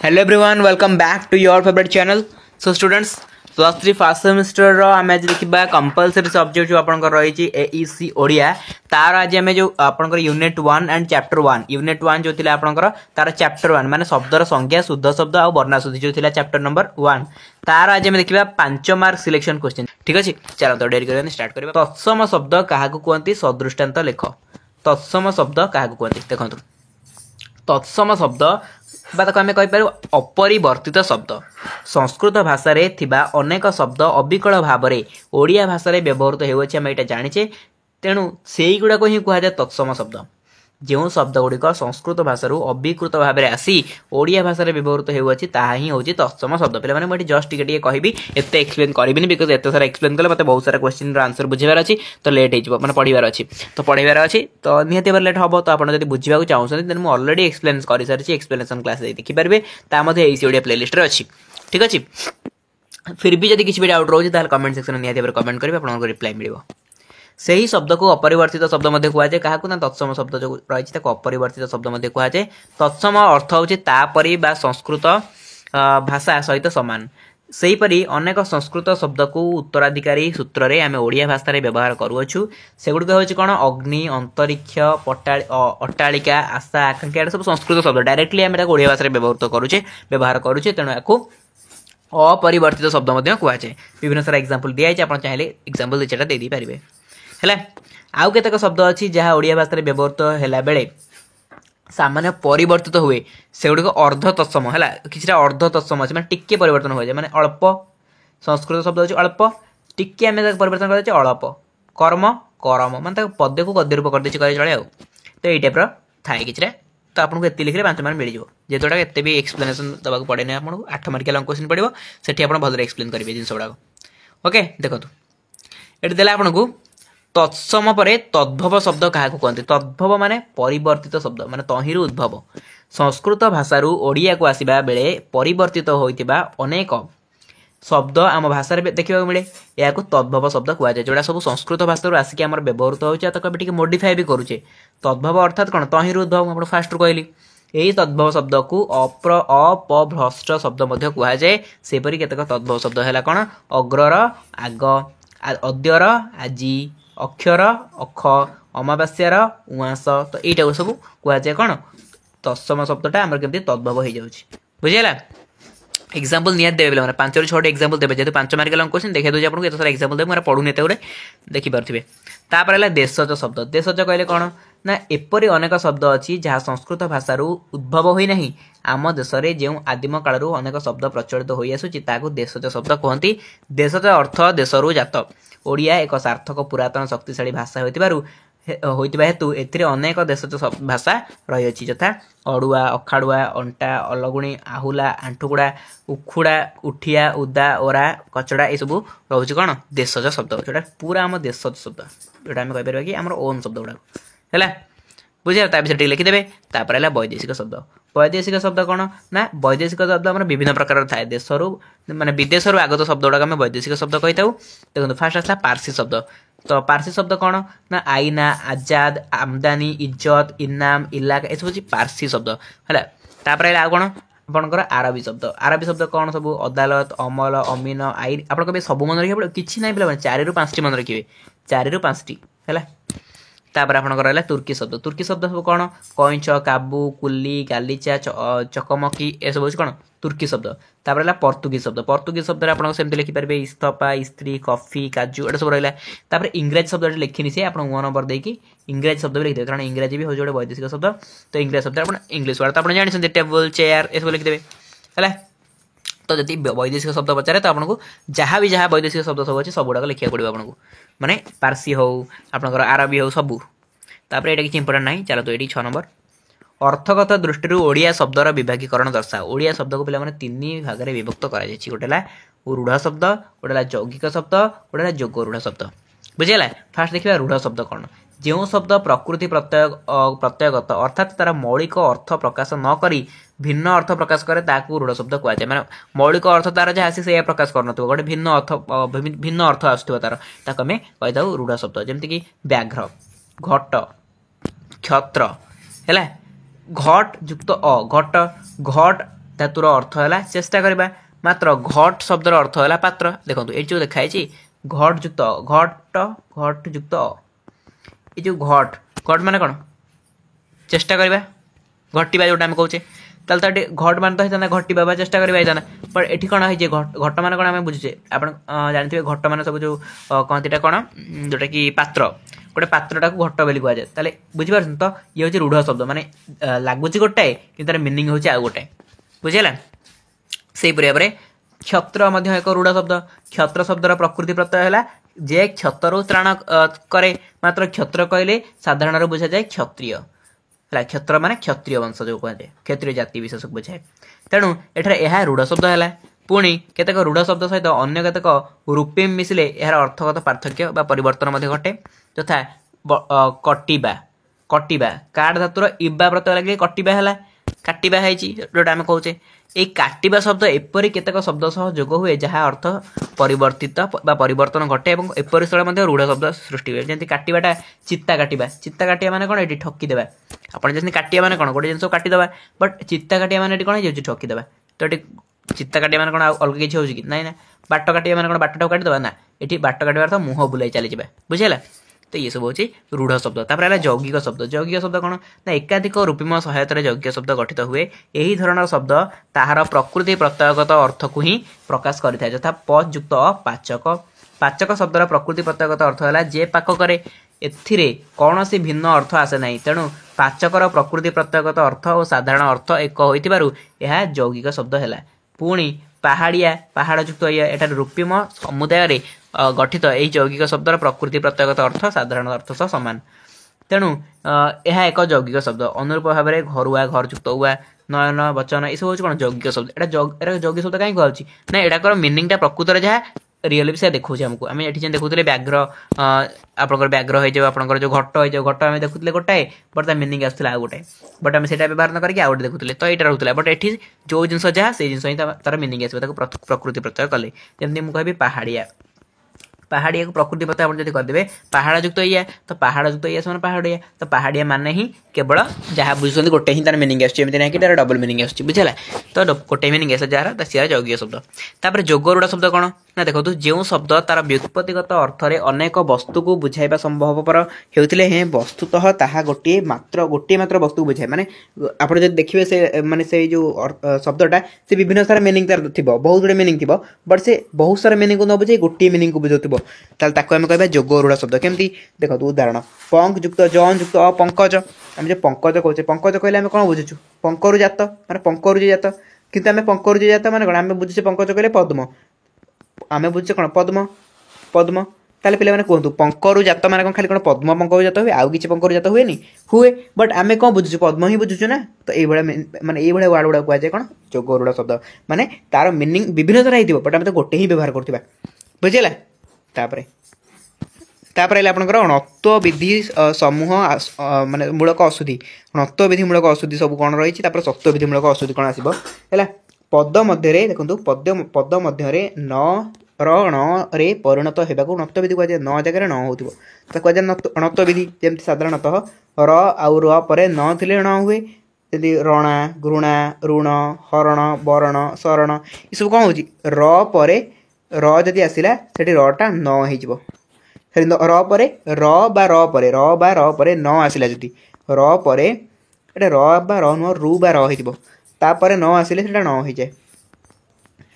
Hello everyone, welcome back to your favorite channel. So students, plus 3 first semester रो आमे आज देखिबा compulsory subject जो आपन कर रही छि एईसी ओडिया तार आज आमे जो आपन कर यूनिट 1 एंड चैप्टर 1 यूनिट 1 जो थिला आपन कर तार चैप्टर 1 माने शब्दर संज्ञा शुद्ध शब्द आ वर्णा शुद्धि जो थिला चैप्टर नंबर 1 तार आज आमे देखिबा 5 मार्क सिलेक्शन क्वेश्चन ठीक अछि। चलो तो डेरी करन स्टार्ट करबा। तत्सम शब्द काहा को कहंती सदृष्टांत लेख। तत्सम शब्द काहा को कहंती देखंतु। तत्सम शब्द बात आम कहीपर अपरिवर्तित शब्द संस्कृत भाषा रे थिबा अनेक शब्द अविकल भाव में ओडिया भाषा रे व्यवहृत होउछि हम एटा जानिछे। तेणु सेई गुडा को ही कहा जाय तत्सम शब्द। जो शब्द गुड़िक संस्कृत भाषा अविकृत भाव में आसी ओडिया भाषा रे व्यवहृत होउछि ताहा ही होउछि तत्सम शब्द। पे मैंने मुझे जस्ट टिके कहबी एते एक्सप्लेन करिबिनी बिकज एते सारा एक्सप्लेन कले मते बहुत सारा क्वेश्चन रो आंसर बुझेबार अछि तो लेट हो माने पढिबार अछि तो पढिबार अछि तो निहाती बार लेट हबो। तो आपण जदि बुझिबाकू चाहउछन देन मु ऑलरेडी एक्सप्लेन करि सारिछि एक्सप्लेनेशन क्लास दे देखि परबे ता मध्ये एसी ओडिया प्लेलिस्ट रे अछि ठीक अछि। फिर भी जदि किछि भी डाउट रहउछि ताल कमेंट सेक्शन में निहाती बार कमेंट करबे आपन को रिप्लाई मिलिबो। सही शब्द को अपरिवर्तित शब्द मध्य कहा जाए क्या ना तत्सम शब्द जो रही अपरिवर्तित शब्द मध्य कहा जाए। तत्सम अर्थ होची तापरी बा संस्कृत भाषा सहित समान। सेहीपरि अनेक संस्कृत शब्द को उत्तराधिकारी सूत्र रे आमे ओडिया भाषा रे व्यवहार करूछु। सेगुड होची कोन अग्नि अंतरिक्ष अट्टालिका आशा आकांक्षा सब संस्कृत शब्द डायरेक्टली आमे ओडिया भाषा रे व्यवहार करूचे तेणु याकू अपरिवर्तित शब्द मध्य कहा जाए। विभिन्न सारा एग्जांपल दिया जाय आपण चाहिले एग्जांपल देचेटा दे दी परिबे हैला। आउ केतक शब्द अछि जहाँ ओडिया भाषा रे व्यवहृत हैला बेले सामान्य परिवर्तित हुए सेगुडी को अर्ध तत्सम हैला। किछरा अर्ध तत्सम अछि माने टिके परिवर्तन हो जाय माने अल्प संस्कृत शब्द अछि अल्प टिके आमे परिवर्तन कर जाय अल्प कर्म करम माने पद्य को गद्य रूप कर देछि कहि चले आ तो एई टाइप रो थाए किछरा। तो आपको एति लिखले 5 मार्क मिल जिवो जेतोडा एते भी एक्सप्लेनेशन दबाक पड़े नै आपको 8 मार्क के क्वेश्चन पड़िबो सेठी आपण भलरे एक्सप्लेन करिवे जिंस गुडा ओके। देखो एटी देला आपनको तत्सम परे तद्भव शब्द क्या कहते तद्भव माने परिवर्तित शब्द माने तहिरु उद्भव संस्कृत भाषा ओडिया को आसीबा बेले परिवर्तित होइतिबा अनेक शब्द आम भाषा रे देखिबा मिले या को तद्भव शब्द कहा जाय। जोड़ा सब संस्कृत भाषा आसिक आम व्यवहृत होउछ त कबे टिके मॉडिफाई भी करूचे। तद्भव अर्थात कोन तहिरु उद्भव आपण फास्ट कहली यही तद्भव शब्द को अपभ्रष्ट शब्द मध्य कहा जाए। सेपरि केतक तद्भव शब्द हैला कोन अग्रर आग अद्यर आजी अक्षर अख अमावास्यार उआस तो यहीटा सब कह जाए कौन तत्सम शब्दटा आम केमती तद्भव हो जाऊँगी बुझेगा। एग्जांपल निहाती देवे पे 5 ରୁ 6 एग्जांपल देवे जेहेतु 5 मार्क लंग क्वेश्चन देखा दूसरी आपको एत सारा एग्जांपल देवे मैं पढ़ुनी एत गुड़े देखिपे। तापर है देशज शब्द। देशज कहले कौन ना एपरी अनेक शब्द अच्छी जहाँ संस्कृत भाषा उद्भव होना आम देश में जो आदिम काल अनेक शब्द प्रचलित हो आसूँ देशज शब्द कहती। देशज अर्थ देशरू जात ओडिया एक सार्थक पुरातन शक्तिशाली भाषा होइतिबा हेतु एथिरे अनेक देशज भाषा रही अछि यथा अड़ुआ अखाड़ुआ अंटा अलगुणी आहुला आंठुकुड़ा उखुड़ा उठिया उदा ओरा कचड़ा ये सब रोचे कौन देशज शब्द जोटा पूरा आम देशज शब्द जोटा आम कहीपर कि आम ओन शब्द गुड़ा है बुझे विषय लिखिदेवे। तापर है वैदेशिक शब्द। वैदेशिक शब्द कौन ना वैदेशिक शब्द आम विभिन्न प्रकार थाए देशरू माने विदेशरू आगत शब्द गुड़ाक आम वैदेशिक शब्द कही था। देखो फास्ट आसला पारसी शब्द। तो पारसी शब्द कौन ना आईना आजाद आमदानी इज्जत इनाम इलाका ये सब पारसी शब्द है। तापर है कौन आपंकर आरबी शब्द। आरबी शब्द कौन सब अदालत अमल अमीन आईन आप सब मन रखिए किसी ना पे 4 ରୁ 5ଟି मन रखिए 4 ରୁ 5ଟି है। तापर आपंकर है तुर्की शब्द। तुर्की शब्द सब कौन कईच काबू कुली गालीचा चकमकी ये सब कौन तुर्की शब्द। तापर है पर्तुगीज शब्द। पर्तुगीज शब्द आप लिखिपारे इस्तफा स्त्री कॉफी काजू ये सब रहा। तापर इंग्राजी शब्द लिखिनी से आप 1 नंबर देकी इंग्राजी शब्द भी लिखिदेवे कारण इंग्राजी भी हो गोटे वैदेशिक शब्द। तो इंग्राजी शब्द आप इंग्लिश वाला तो आप जानते टेबल चेयर ये सब लिखिदेवे है। तो जब वैदेशिक शब्द पचारे तो आपको जहाँ भी जहाँ वैदेशिक शब्द सब अच्छे सब गुड़ाक लिखा पड़ो आपको माने पारसी हो आपंकर आरबी हो सबू। तापर ये किसी इंपोर्टेंट ना चलो तो ये 6 नंबर अर्थगत दृष्टि ओडिया शब्दर विभागीकरण दर्शा। ओडिया शब्द को पे 3 भाग में विभक्त कर गोटे रूढ़ शब्द गोटे यौगिक शब्द गोटे जोग रूढ़ शब्द बुझेगा। फास्ट देखिए रूढ़ शब्द कौन जो शब्द प्रकृति प्रत्ययगत अर्थात तार मौलिक अर्थ प्रकाश न करी भिन्न अर्थ प्रकाश करे ताकू रूढ़ शब्द कह जाए। माने मौलिक अर्थ तार जहाँ से प्रकाश कर गोटे भिन्न अर्थ आसुव तार ताको आम कही था रूढ़ शब्द जमती कि व्याघ्र घट क्षत्र है घट युक्त घट घट धातुर अर्थ है चेष्टा करवा मात्र घट शब्दर अर्थ है पात्र देखो ये जो देखाई घट युक्त घट युक्त ये जो घट घट मान कौन चेष्टा करवा घटिबा जोटा आम कहे ताल घट मान तो होता घटिबा चेष्टा करवा बट ये कौन है घट मान कौन आम बुझे आप जानते घट मान सब जो कहती कौन जोटा कि पात्र गोटे पात्रटा को घट बोली कहुए ताले बुझीपार तो ये हूँ रूढ़ शब्द माने लगुच गोटाए कि तार मिनिंग हूँ आउ गोटाए बुझेगा से भाव में क्षत्र एक रूढ़ शब्द क्षत्र शब्दर प्रकृति प्रत्यय है जे क्षत्रु त्राण करे मात्र क्षत्र कहले साधारण बुझा जाए क्षत्रिय है क्षत्र माने क्षत्रिय वंश जो कहते क्षत्रिय जाति विशेष बुझाए तेणु एठार रूढ़ शब्द है पुणी केतेक रूढ़ शब्द सहित अन्य केतेक रूपी मिसिले यार अर्थगत पार्थक्य बा परिवर्तन घटे तथा कटिबा कटिबा काट धातुर इबा प्रत्यय लगे कटिबा है काटिबा है जोटा आम कहे ये काटिबा शब्द एपरी केतेक शब्द सह जोग हुए जहाँ अर्थ परिवर्तित बा परिवर्तन घटे और एपरी स्थल रूढ़ शब्द सृष्टि हुए जमी काटिबाटा चित्ता काटिबा माने कौन ये ठकीदेवा आपड़ जैसे काटिया माने कौन गोटे जिन काटिदेवा बट चित्ता काटिया माने कौन हो ठकीदेवा तो ये चित्ता काटिया माने कौन अलग किसी हो कि ना बाट काटिया माने कौन बाटटा काटिदेवा ना ये बाट काटिबार अर्थ मुह बुलाई चली बुझेगा तो ये सब हूँ रूढ़ शब्द तापर यौगिक शब्द कौन ना एकाधिक रूपीम सहायतार यौगिक शब्द गठित हुए यही धरण शब्द ताहार प्रकृति प्रत्ययगत अर्थ को ही प्रकाश करें यथा पच युक्त पाचक पाचक शब्दर प्रकृति प्रत्ययगत अर्थ है जे पाक करे एथिरे कौन सी भिन्न अर्थ आसे ना तेणु पाचकर प्रकृति प्रत्ययगत अर्थ और साधारण अर्थ एक होइतिबारु यौगिक शब्द है पुणी पहाड़िया पहाड़ युक्त एठार रूपीम समुदाय गठित यही यौगिक शब्दर प्रकृति प्रत्ययगत अर्थ साधारण अर्थ सह सामान तेणु यह एक यौगिक शब्द अनुरूप भाव में घरुआ घर युक्त हुआ नयन वचन ये सब हूँ कौन यौगिक शब्द एटा यौगिक शब्द कहीं कहूँ ना एटाकर मिनिंगटा प्रकृत जहाँ रियल भी से देखा आमको आम ये देखुले व्याघ्र आपंकर व्याघ्र हो आपंकर जो घट हो घट आम देखुले गोटाए बट ता मिनिंग आसाला गोटाए बट आम से व्यवहार न करके आउ गोटे देखुले तो यहाँ रोला बट ये जो जिन जहाँ से जिन तार मिनिंग आसो प्रकृति प्रत्यय कले जमी मुझे कहि पहाड़िया पहाड़िया को प्रकृति प्रत्यय आप जब करदे पहाड़ युक्त या तो पहाड़ युक्त या से पहाड़िया तो पहाड़िया माने ही केवल जहाँ बुझुंट गोटे ही तार मिनिंग आसमी कि डबल मिनिंग आस बुझेगा तो गोटे मिनिंग आस जार सी यौगिक शब्द तापर जोगरूढ़ शब्द कौन ना देखो जो शब्द तार व्युत्पत्तिगत अर्थ में अनेक वस्तु को बुझाइबा संभवपर होते हैं वस्तुतः ताहा गोटे मात्र वस्तु बुझाए माने आप देखिए से माने से जो शब्दटा से विभिन्न सारा मिनिंग तार थी बहुत गुड़े मिनिंग थी बट से बहुत सारा मिनिंग को न बुझे गोटे मिनिंग को बुझाऊ ताल कह जोगरूढ़ शब्द केमती देखो उदाहरण पंख युक्त जन युक्त पंकज आम जो पंकज कहे पंकज कहले आम कौन बुझुचु पंकरु जात माने पंकरु जात किंतु आम पंकरु जात माने कौन आम बुझुचे पंकज कहले पद्म आम बुझे कौन पद्म पद्म ताले पे कहतु पंकरु जात माने कौन खाली कौन पद्म पंकरु जात हुए आउ किसी पंकरु जात हुए हुए बट आम कौन बुझुचु पद्म ही बुझुचु ना तो ये माने ये वार्ड गुड़ा कहुए कौन जोगरूढ़ शब्द माने तार मिनिंग विभिन्न तरह हो बट आम तो गोटे ही व्यवहार करवा बुझेगा तापर आपंकर अणत्व विधि समूह माने मूलक अशुद्धि अणत्व विधि मूलक अशुद्धि सब कौन रही सत्व विधि मूलक अशुद्धि कौन आसो है पद मध्य देखो पद मध्य न रण रे परिणत होगा नत्व विधि कहुए न जगह न हो कहुए अणत्व विधि जमी साधारणतः र आउ र पर न थे ण हुए जमी रणा घृणा ऋण हरण बरण शरण ये सब कौन हो र पर र जदि आसला से रटा न हो र पर र बा र पर न आसला जदि र पर र बा र नुह रु बा र न आसिले न हो जाए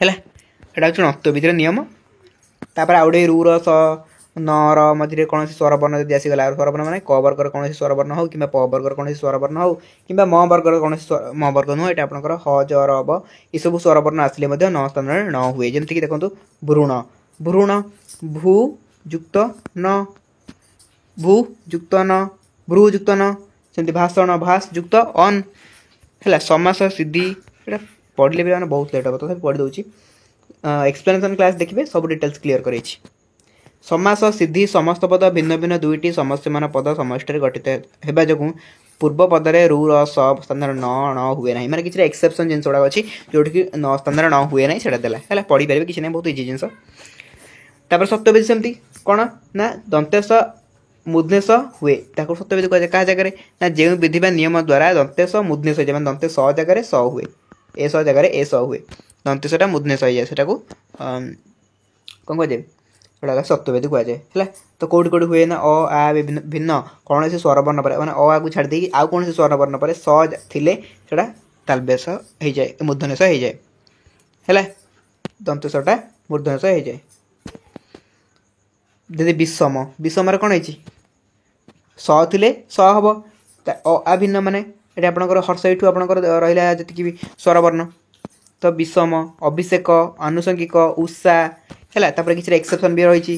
है यहाँ हूँ नत्व विधि नियम तापर आउ गए रू स न र मझे कौन स्वरवर्ण जब आसीगला स्वरवर्ण माने क वर्गर कौन स्वरवर्ण हो कि प वर्गर कौन स्वरवर्ण हो कि म वर्गर कौन म वर्ग नुह ये आपंकर ह ज र ब ये सब स्वरवर्ण आसिले न स्थान न हुए जमीक देखो भ्रूण भ्रूण भू युक्त न भू युक्त न भ्रू युक्त न सेमती भाषण भाष युक्त अन है समास सिद्धि ये पढ़ले भी मैंने बहुत लेट हम तो पढ़ी दूसरी एक्सप्लेनेशन क्लास देखिए सब डिटेल्स क्लीयर कर समास सिद्धि समस्त पद भिन्न भिन्न दुईटी समस्यमान पद समष्टि गठित होगा जो पूर्व पदरे रू र स स्थान न न हुए ना मैंने किसी एक्सेप्शन जिन गुड़ा अच्छी जोटि न स्थान न हुए ना से देला है पढ़ी पारे किसी ना बहुत इजी जिन तापर सत्यविधि सेमती कौन ना दंतेश मुद्नेश हुए सत्यविधि कह क्या जगह ना जो विधि नियम द्वारा दंतेश मुद्नेश जब दंते स जगह स हुए ए स जगह ए स हुए दंतेशटा मूर्धन्य स हो जाए सेटा को कौन कह जोटा सप्तवेदी कहुए है। तो कौट कौट हुए ना अ आ भिन्न कौन से स्वरवर्ण पर मैंने अ आ को छाड़ देकी आउ कौन से स्वरवर्ण पर स थिले सेटा तालव्य स हो जाए मूर्धन्य स हो जाए है दंतेशटा मूर्धन्य स हो जाए। जदि विषम विषम कौन है स थिले स हम अ आ भिन्न माने ये आपंकर हर्ष यू आपंकर रहा जी भी स्वरवर्ण तो विषम अभिषेक आनुषंगिक उषा है किसी एक्सेप्शन भी रही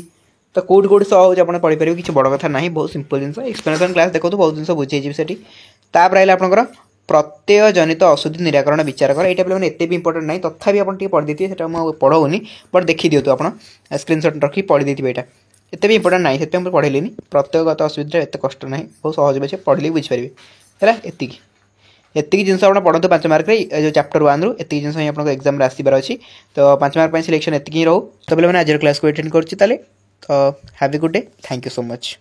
तो कौट कौट स हो पढ़ी पारे किसी बड़ कथा ना बहुत सिंपल जिन एक्सप्लेनेशन क्लास देखो बहुत जिन बुझे से रहा आपंकर प्रत्यय जनित अशुद्धि निराकरण विचार कर यहाँ पे एत भी इंपोर्टेंट ना तथापि आप पढ़ी देते पढ़ाऊनी बट देखी दिखाँ आप स्क्रीनशॉट रखी पढ़ी देते यहाँ एत भी इंपोर्टेंट ना से पढ़ेनि प्रत्ययगत असुविधा एत कष्ट ना बहुत सहज अच्छे पढ़ले बुझीपारे है एतिक जिन आप पढ़ते 5 मार्क जो चैप्टर 1 रु एतिक जिन आप एग्जाम आसबार अच्छी तो 5 मार्क सिलेक्शन एतिक ही रो तो पे आज क्लास को अटेंड कर have a good day thank you so much.